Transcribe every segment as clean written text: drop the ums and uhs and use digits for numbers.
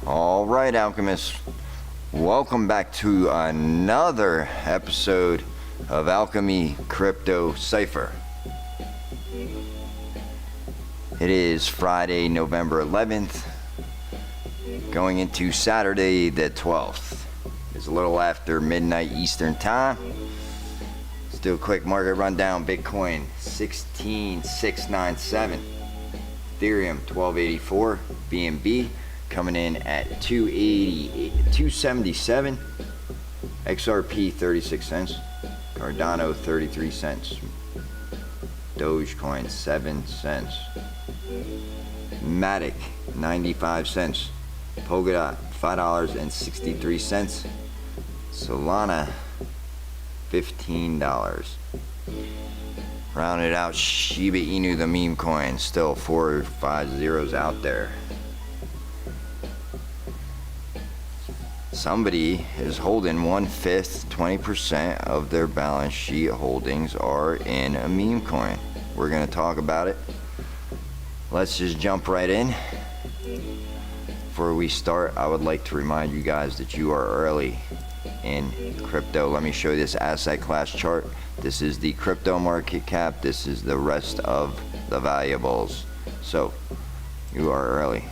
All right, alchemists, welcome back to another episode of Alchemy Crypto Cypher. It is Friday, November 11th, going into Saturday the 12th. It's a little after midnight Eastern time. Let's do a quick market rundown. Bitcoin 16,697, Ethereum 1284, BNB coming in at 277, XRP 36 cents, Cardano 33 cents, Dogecoin 7 cents, Matic 95 cents, Polkadot $5.63, Solana $15. Rounded out, Shiba Inu, the meme coin, still 4 or 5 zeros out there. Somebody is holding 1/5, 20% of their balance sheet holdings are in a meme coin. We're going to talk about it. Let's just jump right in. Before we start, I would like to remind you guys that you are early in crypto. Let me show you this asset class chart. This is the crypto market cap. This is the rest of the valuables. So you are early.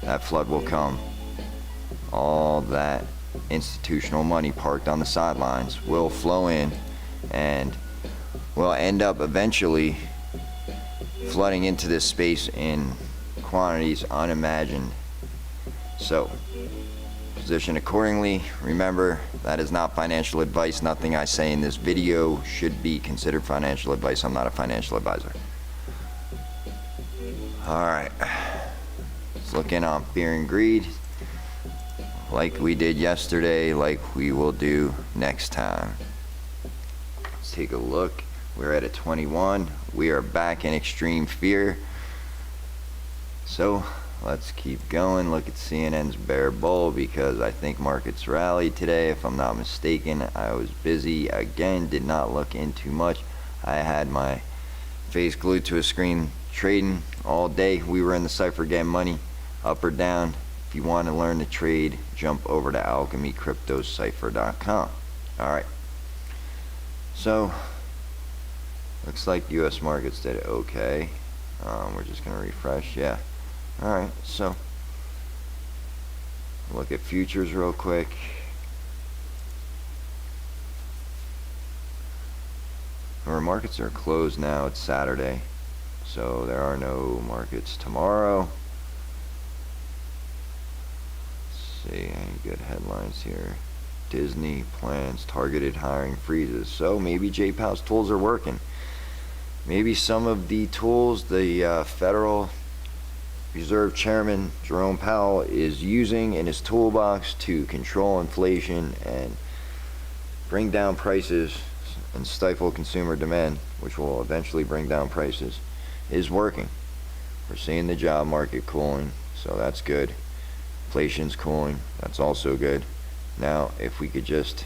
That flood will come. All that institutional money parked on the sidelines will flow in and will end up eventually flooding into this space in quantities unimagined. So position accordingly. Remember, that is not financial advice. Nothing I say in this video should be considered financial advice. I'm not a financial advisor. Alright, let's look in on fear and greed, like we did yesterday, like we will do next time. Let's take a look. We're at a 21. We are back in extreme fear. So let's keep going. Look at CNN's bear bull, because I think markets rallied today. If I'm not mistaken, I was busy again, did not look into much. I had my face glued to a screen trading all day. We were in the Cypher getting money up or down. If you want to learn to trade, jump over to alchemycryptocypher.com. Alright, so looks like US markets did okay. We're just going to refresh. Yeah. Alright, so look at futures real quick. Our markets are closed now. It's Saturday, so there are no markets tomorrow. See any good headlines here. Disney plans targeted hiring freezes. So maybe J-Powell's tools are working. Maybe some of the tools the Federal Reserve Chairman Jerome Powell is using in his toolbox to control inflation and bring down prices and stifle consumer demand, which will eventually bring down prices, is working. We're seeing the job market cooling, so that's good. Inflation's cooling, that's also good. Now, if we could just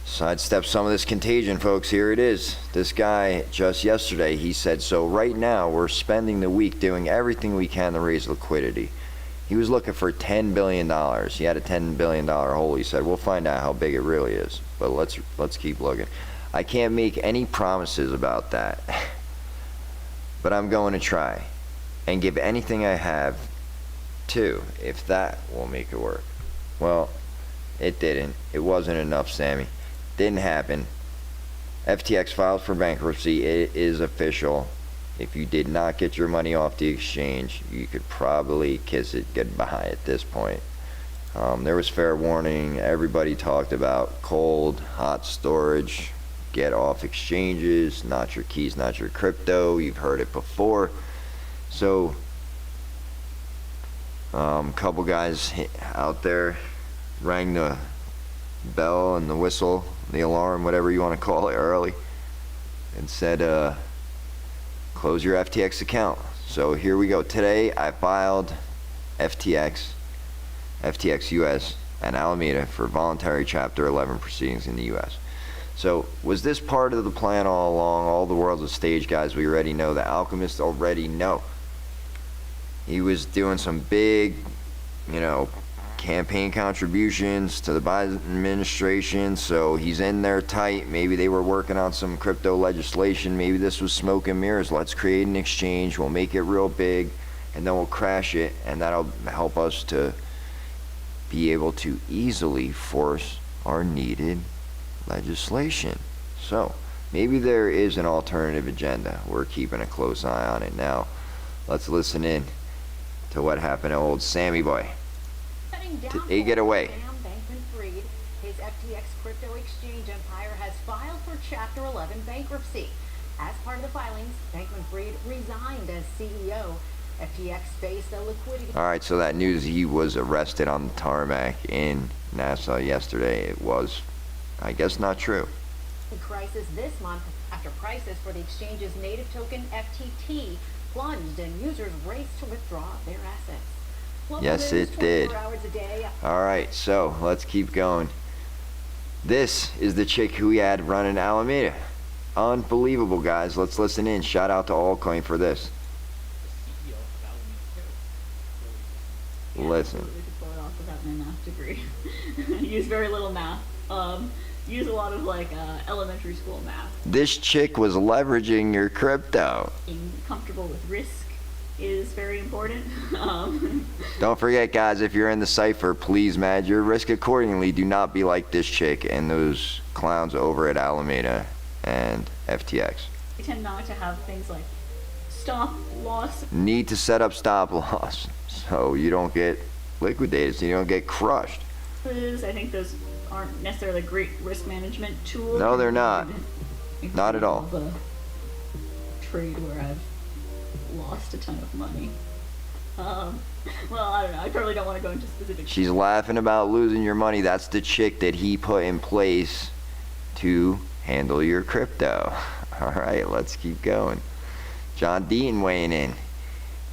sidestep some of this contagion, folks, here it is. This guy just yesterday, he said, so right now we're spending the week doing everything we can to raise liquidity. He was looking for $10 billion. He had a $10 billion hole. He said, we'll find out how big it really is, but let's keep looking. I can't make any promises about that, but I'm going to try and give anything I have to, if that will make it work. Well, it didn't. It wasn't enough, Sammy. Didn't happen. FTX filed for bankruptcy. It is official. If you did not get your money off the exchange, you could probably kiss it goodbye at this point. There was fair warning. Everybody talked about cold, hot storage, get off exchanges, not your keys, not your crypto. You've heard it before. So couple guys out there rang the bell and the whistle, the alarm, whatever you want to call it, early, and said close your FTX account. So here we go. Today I filed FTX US and Alameda for voluntary Chapter 11 proceedings in the US. So was this part of the plan all along? All the world's a stage, guys. We already know. The alchemists already know. He was doing some big, campaign contributions to the Biden administration, so he's in there tight. Maybe they were working on some crypto legislation. Maybe this was smoke and mirrors. Let's create an exchange. We'll make it real big, and then we'll crash it, and that'll help us to be able to easily force our needed legislation. So maybe there is an alternative agenda. We're keeping a close eye on it now. Let's listen in to what happened to old Sammy boy. Take it away. Sam Bankman-Fried, his FTX crypto exchange empire has filed for Chapter 11 bankruptcy. As part of the filings, Bankman-Fried resigned as CEO. FTX faced a liquidity. All right, so that news, he was arrested on the tarmac in Nassau yesterday. It was, I guess, not true. Crisis this month after prices for the exchange's native token FTT plunged and users raced to withdraw their assets. Local Yes, news it did. 24 hours a day. All right, so let's keep going. This is the chick who we had running Alameda. Unbelievable, guys. Let's listen in. Shout out to Alchemy for this. Listen. I could pull it off without my math degree. Use very little math. Use a lot of like elementary school math. This chick was leveraging your crypto. Being comfortable with risk is very important. Don't forget, guys, if you're in the Cypher, please manage your risk accordingly. Do not be like this chick and those clowns over at Alameda and FTX. We tend not to have things like stop loss. Need to set up stop loss so you don't get liquidated, so you don't get crushed. I think those aren't necessarily great risk management tools. No, they're not. Not at all. The trade where I've lost a ton of money. Well, I don't know. I probably don't want to go into specifics. She's laughing about losing your money. That's the chick that he put in place to handle your crypto. All right, let's keep going. John Deaton weighing in.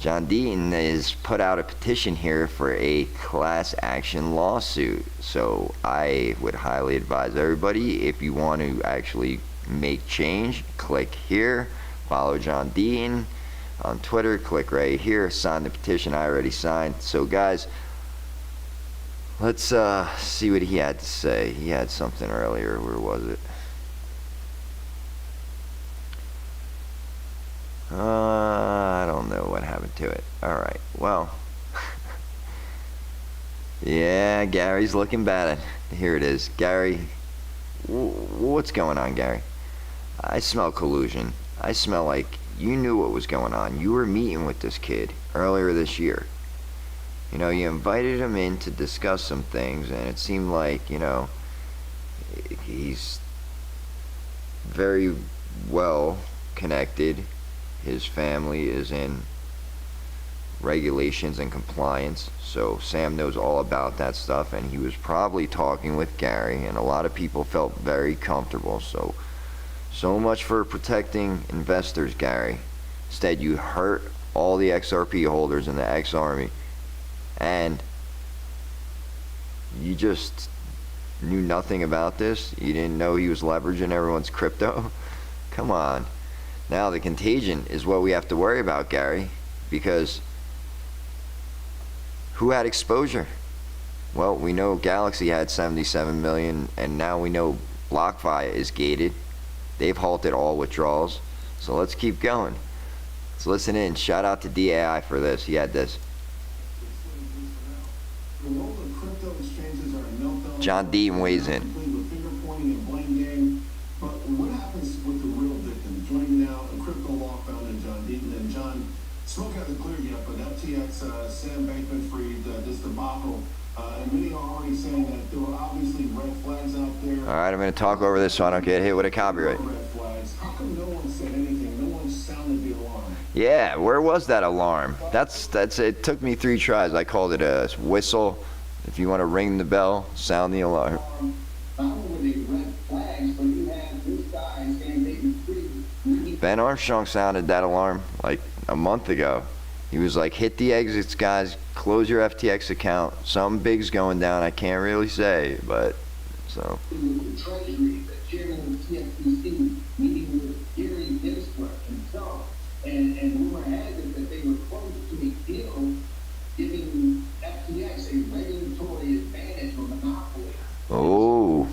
John Deaton has put out a petition here for a class action lawsuit. So I would highly advise everybody, if you want to actually make change, click here, follow John Deaton on Twitter, click right here, sign the petition. I already signed. So guys, let's see what he had to say. He had something earlier. Where was it? I don't know what happened to it. Alright, well. Yeah, Gary's looking bad. Here it is. Gary, what's going on, Gary? I smell collusion. I smell like you knew what was going on. You were meeting with this kid earlier this year. You know, you invited him in to discuss some things, and it seemed like, you know, he's very well connected. His family is in regulations and compliance, so Sam knows all about that stuff, and he was probably talking with Gary, and a lot of people felt very comfortable. So much for protecting investors, Gary. Instead, you hurt all the XRP holders in the X Army, and you just knew nothing about this. You didn't know he was leveraging everyone's crypto. Come on. Now the contagion is what we have to worry about, Gary, because who had exposure? Well, we know Galaxy had 77 million, and now we know BlockFi is gated. They've halted all withdrawals. So let's keep going. Let's listen in. Shout out to DAI for this. He had this. John Deaton weighs in. Smoke hasn't cleared yet, but FTX, Sam Bankman-Fried, this debacle, and many are already saying that there were obviously red flags out there. All right, I'm going to talk over this so I don't get hit with a copyright. Red flags. How come no one said anything? No one sounded the alarm. Yeah, where was that alarm? That's it. Took me 3 tries. I called it a whistle. If you want to ring the bell, sound the alarm. Not only red flags, but you had this guy saying Bankman-Fried. Ben Armstrong sounded that alarm like a month ago. He was like, hit the exits, guys, close your FTX account. Something big's going down. I can't really say, but so. The Treasury, the chairman of the CFTC, meeting with Gary Gensler himself, and rumor has it that they were close to a deal giving FTX FTX a regulatory advantage or monopoly? Oh,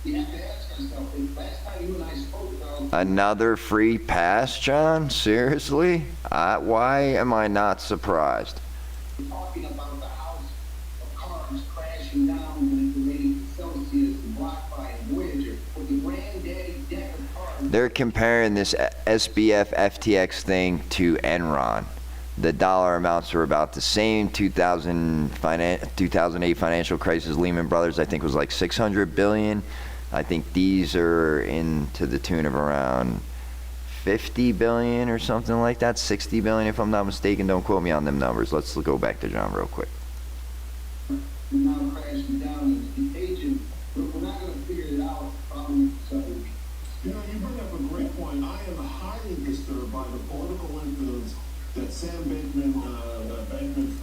You have to ask yourself, last time you and I spoke about another free pass, John? Seriously? Why am I not surprised? talking about the house of cards crashing down when it related to Celsius and BlockFi and Voyager, with the granddaddy deck of cards. They're comparing this SBF FTX thing to Enron. The dollar amounts are about the same. 2008 financial crisis, Lehman Brothers, I think was like 600 billion. I think these are to the tune of around 50 billion or something like that, 60 billion if I'm not mistaken. Don't quote me on them numbers. Let's go back to John real quick. Now crashing down and contagion, but we're not going to figure it out probably. So, you know, you bring up a great point. I am highly disturbed by the political influence that Sam Bankman.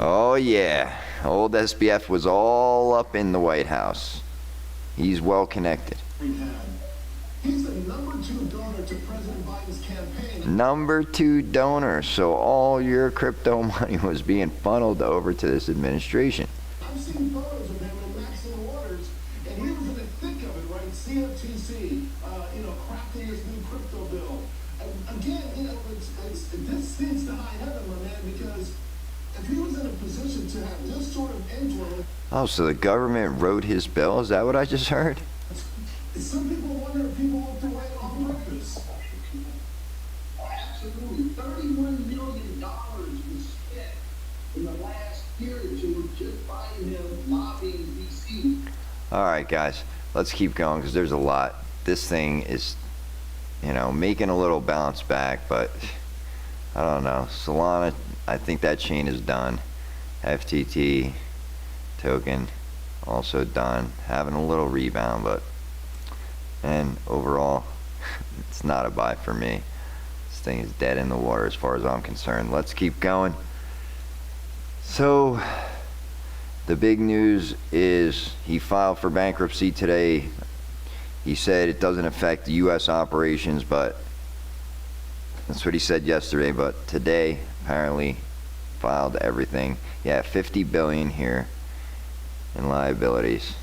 Oh yeah, old SBF was all up in the White House. He's well connected. He's the number 2 donor to President Biden's campaign. Number 2 donor. So all your crypto money was being funneled over to this administration. I've seen photos of him in Maxine Waters, and he was in the thick of it, right? CFTC, crafting his new crypto bill. Again, this seems to high heaven, my man, because if he was in a position to have this sort of influence. Oh, so the government wrote his bill? Is that what I just heard? Some people wonder if people walked away on purpose. Absolutely. $31 million was spent in the last year or two just buying him lobbying DC. All right, guys, let's keep going because there's a lot. This thing is, making a little bounce back, but I don't know. Solana, I think that chain is done. FTT token also done. Having a little rebound, and overall, it's not a buy for me. This thing is dead in the water as far as I'm concerned. Let's keep going. So, the big news is he filed for bankruptcy today. He said it doesn't affect U.S. operations, but that's what he said yesterday. But today, apparently, filed everything. Yeah, 50 billion here in liabilities.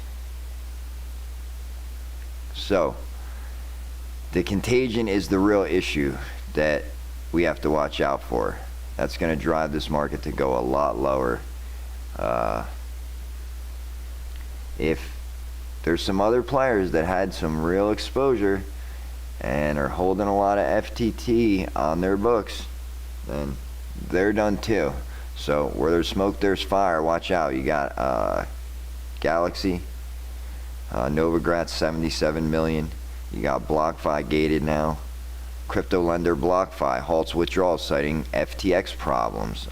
So, the contagion is the real issue that we have to watch out for. That's going to drive this market to go a lot lower. If there's some other players that had some real exposure and are holding a lot of FTT on their books, then they're done too. So, where there's smoke, there's fire. Watch out. You got Galaxy. Novogratz 77 million. You got BlockFi gated now. Crypto lender BlockFi halts withdrawals citing FTX problems.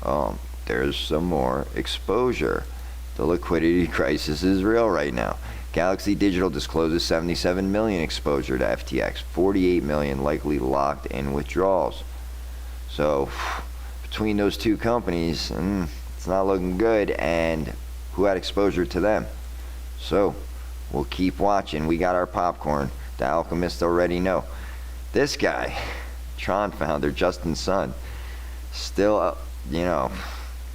There's some more exposure. The liquidity crisis is real right now. Galaxy Digital discloses 77 million exposure to FTX. 48 million likely locked in withdrawals. So between those two companies, it's not looking good. And who had exposure to them? So we'll keep watching. We got our popcorn. The alchemists already know. This guy, Tron founder Justin Sun, still,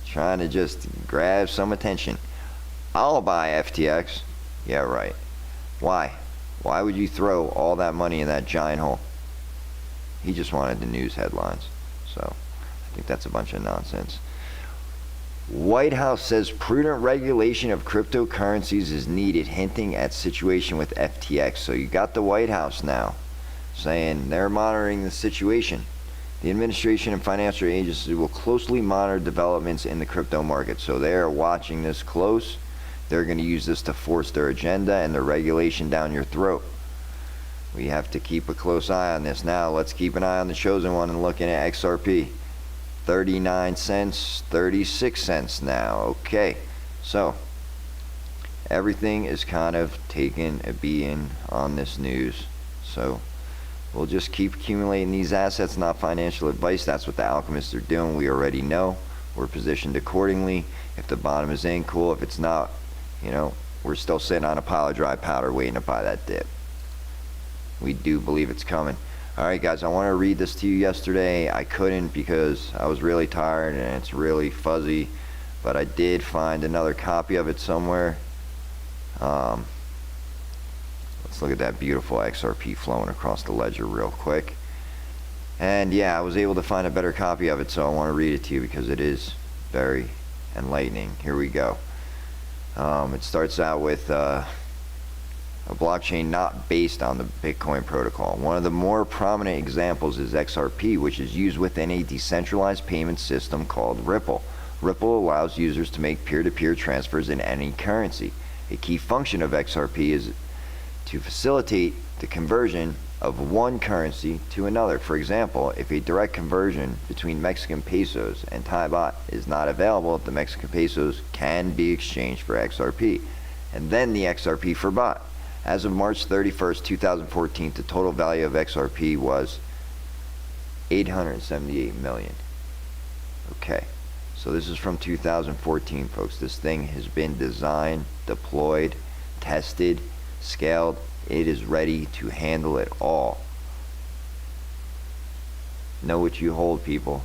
trying to just grab some attention. I'll buy FTX. Yeah, right. Why? Why would you throw all that money in that giant hole? He just wanted the news headlines. So I think that's a bunch of nonsense. White House says prudent regulation of cryptocurrencies is needed, hinting at situation with FTX. So you got the White House now saying they're monitoring the situation. The administration and financial agencies will closely monitor developments in the crypto market. So they are watching this close. They're going to use this to force their agenda and their regulation down your throat. We have to keep a close eye on this. Now let's keep an eye on the chosen one and looking at XRP. 39 cents, 36 cents now. Okay, so everything is kind of taking a beating on this news. So we'll just keep accumulating these assets, not financial advice. That's what the alchemists are doing. We already know. We're positioned accordingly. If the bottom is in, cool. If it's not, we're still sitting on a pile of dry powder waiting to buy that dip. We do believe it's coming. All right, guys, I want to read this to you yesterday. I couldn't because I was really tired and it's really fuzzy. but I did find another copy of it somewhere. Let's look at that beautiful XRP flowing across the ledger real quick. And yeah, I was able to find a better copy of it, so I want to read it to you because it is very enlightening. Here we go. It starts out with a blockchain not based on the Bitcoin protocol. One of the more prominent examples is XRP, which is used within a decentralized payment system called Ripple. Ripple allows users to make peer-to-peer transfers in any currency. A key function of XRP is to facilitate the conversion of one currency to another. For example, if a direct conversion between Mexican pesos and Thai baht is not available, the Mexican pesos can be exchanged for XRP, and then the XRP for baht. As of March 31st, 2014, the total value of XRP was 878 million. Okay, so this is from 2014, folks. This thing has been designed, deployed, tested, scaled. It is ready to handle it all. Know what you hold, people.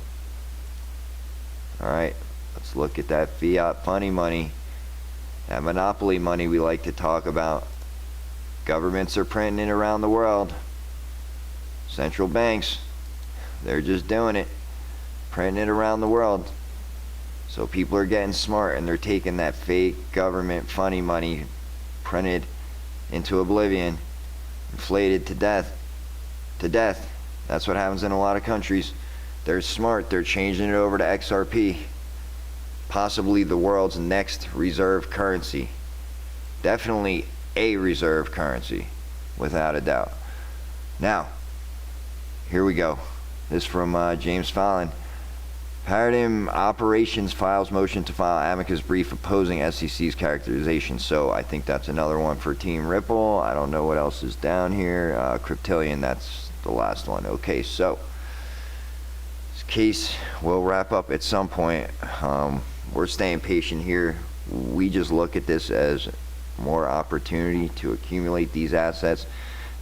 Alright, let's look at that fiat funny money. That monopoly money we like to talk about. Governments are printing it around the world. Central banks, they're just doing it. Printing it around the world. So people are getting smart and they're taking that fake government funny money printed into oblivion, inflated to death. That's what happens in a lot of countries. They're smart, they're changing it over to XRP, possibly the world's next reserve currency. Definitely a reserve currency, without a doubt. Now, here we go. This is from James Fallon. Paradigm Operations files motion to file amicus brief opposing SEC's characterization. So I think that's another one for Team Ripple. I don't know what else is down here. Cryptillion, that's the last one. Okay, so this case will wrap up at some point. We're staying patient here. We just look at this as more opportunity to accumulate these assets.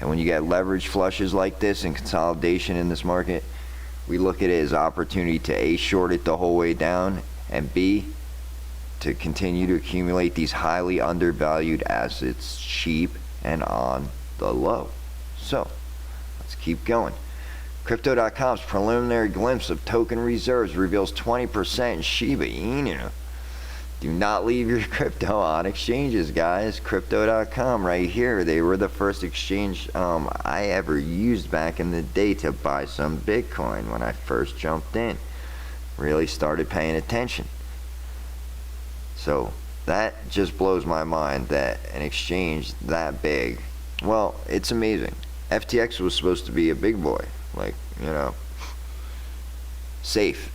And when you get leverage flushes like this and consolidation in this market, we look at it as opportunity to A, short it the whole way down, and B, to continue to accumulate these highly undervalued assets cheap and on the low. So let's keep going. Crypto.com's preliminary glimpse of token reserves reveals 20% in Shiba Inu. Do not leave your crypto on exchanges, guys. Crypto.com right here. They were the first exchange I ever used back in the day to buy some Bitcoin when I first jumped in. Really started paying attention. So that just blows my mind that an exchange that big, well, it's amazing. FTX was supposed to be a big boy, like, you know, safe,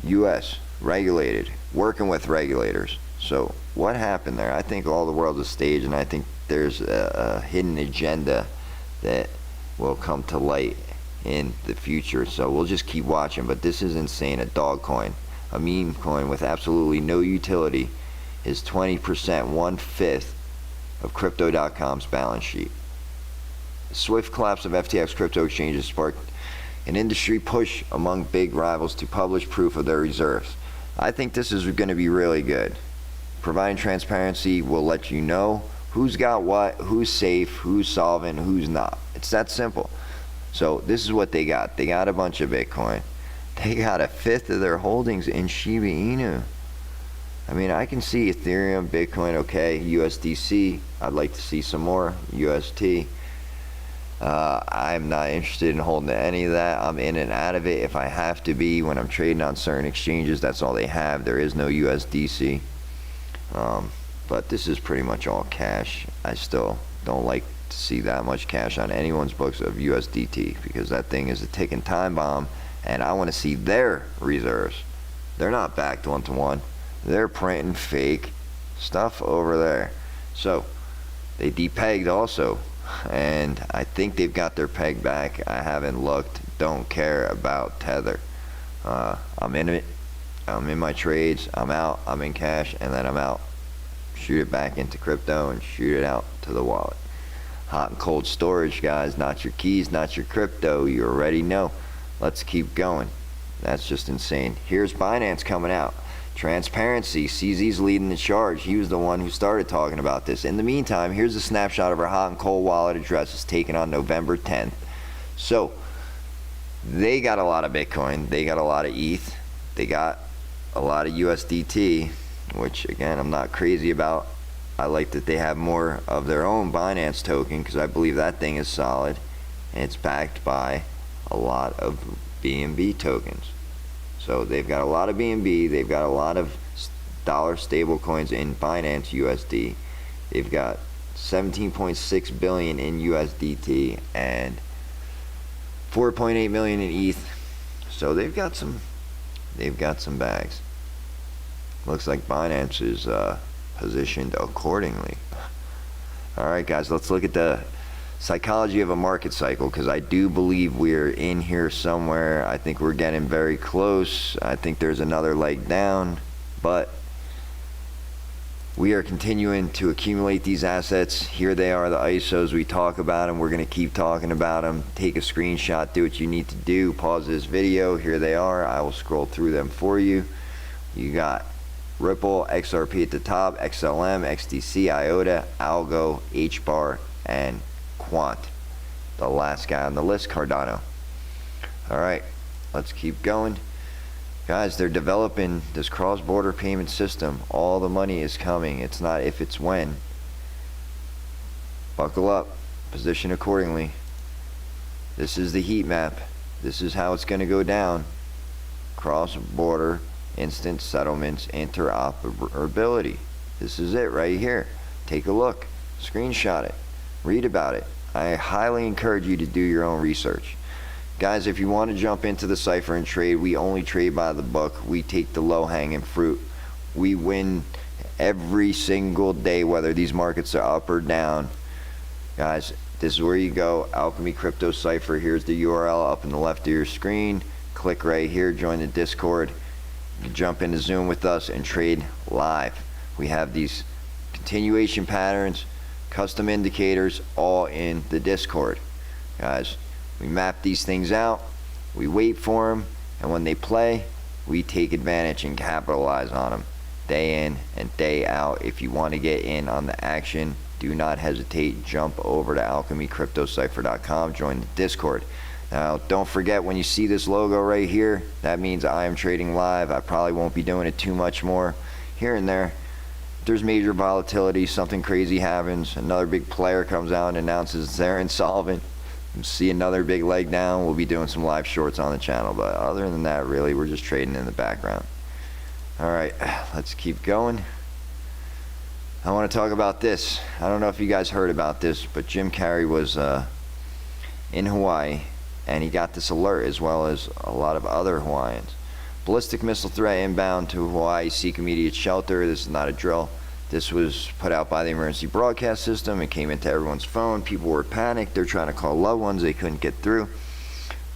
US, regulated, working with regulators. So what happened there? I think all the world's a stage, and I think there's a hidden agenda that will come to light in the future. So we'll just keep watching. But this is insane. A dog coin, a meme coin with absolutely no utility, is 20%, 1/5 of Crypto.com's balance sheet. The swift collapse of FTX crypto exchanges sparked an industry push among big rivals to publish proof of their reserves. I think this is going to be really good. Providing transparency will let you know who's got what, who's safe, who's solvent, who's not. It's that simple. So this is what they got. They got a bunch of Bitcoin. They got 1/5 of their holdings in Shiba Inu. I mean, I can see Ethereum, Bitcoin, okay, USDC. I'd like to see some more, UST. I'm not interested in holding any of that. I'm in and out of it if I have to be. When I'm trading on certain exchanges, that's all they have. There is no USDC. But this is pretty much all cash. I still don't like to see that much cash on anyone's books of USDT, because that thing is a ticking time bomb, and I want to see their reserves. They're not backed one-to-one. They're printing fake stuff over there. So they depegged also, and I think they've got their peg back. I haven't looked. Don't care about Tether. I'm in it. I'm in my trades. I'm out. I'm in cash, and then I'm out. Shoot it back into crypto and shoot it out to the wallet. Hot and cold storage, guys. Not your keys, not your crypto. You already know. Let's keep going. That's just insane. Here's Binance coming out. Transparency. CZ's leading the charge. He was the one who started talking about this. In the meantime, here's a snapshot of our hot and cold wallet addresses taken on November 10th. So they got a lot of Bitcoin. They got a lot of ETH. They got a lot of USDT, which again, I'm not crazy about. I like that they have more of their own Binance token because I believe that thing is solid, and it's backed by a lot of BNB tokens. So they've got a lot of BNB, they've got a lot of dollar stable coins in Binance USD. They've got 17.6 billion in USDT and 4.8 million in ETH. So they've got some bags. Looks like Binance is positioned accordingly. Alright guys, let's look at the psychology of a market cycle, because I do believe we're in here somewhere. I think we're getting very close. I think there's another leg down, but we are continuing to accumulate these assets. Here they are, the ISOs. We talk about them. We're going to keep talking about them. Take a screenshot, do what you need to do, pause this video. Here they are. I will scroll through them for you. You got Ripple, XRP at the top, XLM, XDC, IOTA, Algo, HBAR, and Quant. The last guy on the list, Cardano. Alright, let's keep going. Guys, they're developing this cross-border payment system. All the money is coming. It's not if, it's when. Buckle up. Position accordingly. This is the heat map. This is how it's going to go down. Cross-border instant settlements interoperability. This is it right here. Take a look. Screenshot it. Read about it. I highly encourage you to do your own research. Guys, if you want to jump into the Cypher and trade, we only trade by the book. We take the low-hanging fruit. We win every single day, whether these markets are up or down. Guys, this is where you go. Alchemy Crypto Cypher. Here's the URL up in the left of your screen. Click right here. Join the Discord. You can jump into Zoom with us and trade live. We have these continuation patterns, custom indicators, all in the Discord. Guys, we map these things out, we wait for them, and when they play, we take advantage and capitalize on them day in and day out. If you want to get in on the action, do not hesitate. Jump over to alchemycryptocypher.com, join the Discord. Now, don't forget, when you see this logo right here, that means I am trading live. I probably won't be doing it too much more. Here and there, there's major volatility, something crazy happens, another big player comes out and announces they're insolvent, you see another big leg down, we'll be doing some live shorts on the channel. But other than that, really, we're just trading in the background. Alright, let's keep going. I want to talk about this. I don't know if you guys heard about this, but Jim Carrey was in Hawaii, and he got this alert, as well as a lot of other Hawaiians. Ballistic missile threat inbound to Hawaii, seek immediate shelter. This is not a drill. This was put out by the emergency broadcast system. It came into everyone's phone. People were panicked. They're trying to call loved ones. They couldn't get through.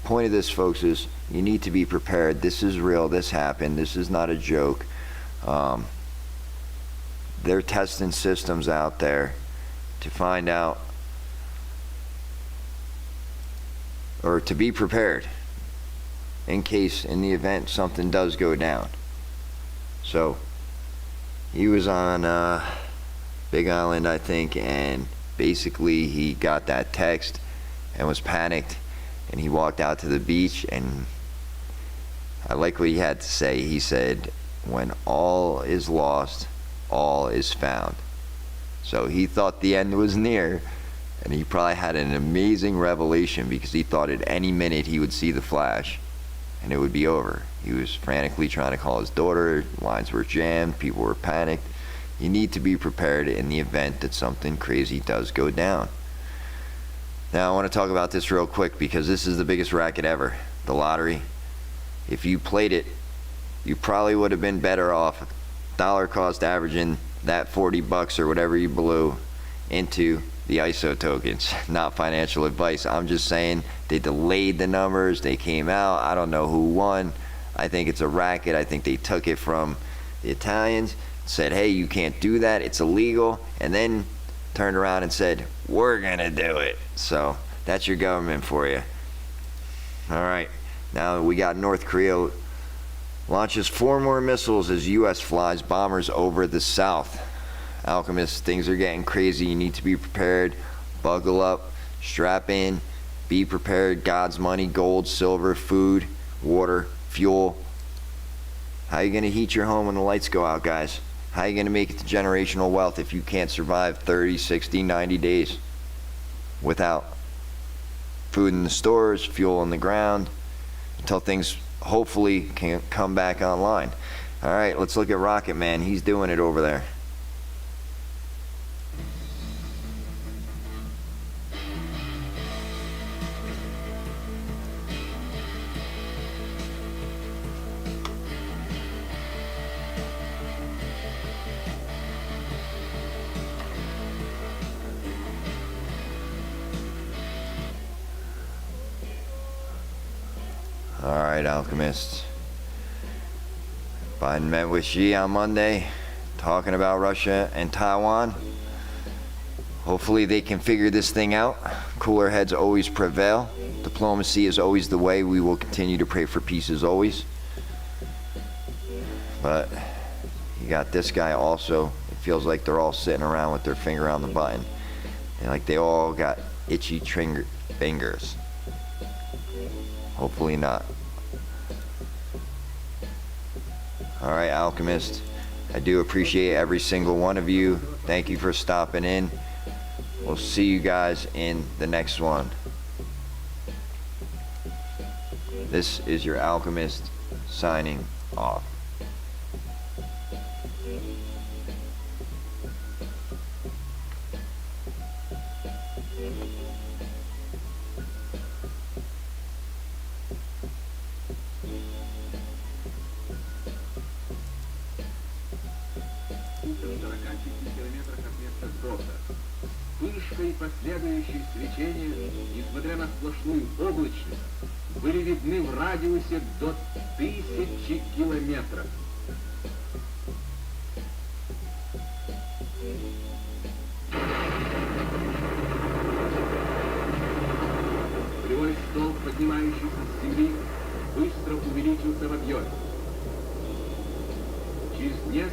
Point of this, folks, is you need to be prepared. This is real. This happened. This is not a joke. They're testing systems out there to find out, or to be prepared in case, in the event something does go down. So he was on Big Island, I think, and basically he got that text and was panicked, and he walked out to the beach, and I like what he had to say. He said, when all is lost, all is found. So he thought the end was near, and he probably had an amazing revelation, because he thought at any minute he would see the flash and it would be over. He was frantically trying to call his daughter, lines were jammed, people were panicked. You need to be prepared in the event that something crazy does go down. Now I want to talk about this real quick, because this is the biggest racket ever, the lottery. If you played it, you probably would have been better off dollar cost averaging that 40 bucks or whatever you blew into the ISO tokens. Not financial advice. I'm just saying they delayed the numbers. They came out. I don't know who won. I think it's a racket. I think they took it from the Italians, said, hey, you can't do that. It's illegal. And then turned around and said, we're going to do it. So that's your government for you. All right. Now we got North Korea launches 4 more missiles as U.S. flies bombers over the South. Alchemist, things are getting crazy. You need to be prepared. Buckle up, strap in, be prepared. God's money, gold, silver, food, water, fuel. How are you going to heat your home when the lights go out, guys? How are you going to make it to generational wealth if you can't survive 30, 60, 90 days without food in the stores, fuel on the ground, until things hopefully can come back online? All right, let's look at Rocket Man. He's doing it over there. Alright, Alchemists. Biden met with Xi on Monday, talking about Russia and Taiwan. Hopefully they can figure this thing out. Cooler heads always prevail. Diplomacy is always the way. We will continue to pray for peace as always. But you got this guy also. It feels like they're all sitting around with their finger on the button. And like they all got itchy fingers. Hopefully not. Alright, Alchemist. I do appreciate every single one of you. Thank you for stopping in. We'll see you guys in the next one. This is your Alchemist signing off. Вспышка и последующее свечение, несмотря на сплошную облачность, были видны в радиусе до 1000 километров. Полевой столб, поднимающийся с земли, быстро увеличился в объеме. Через несколько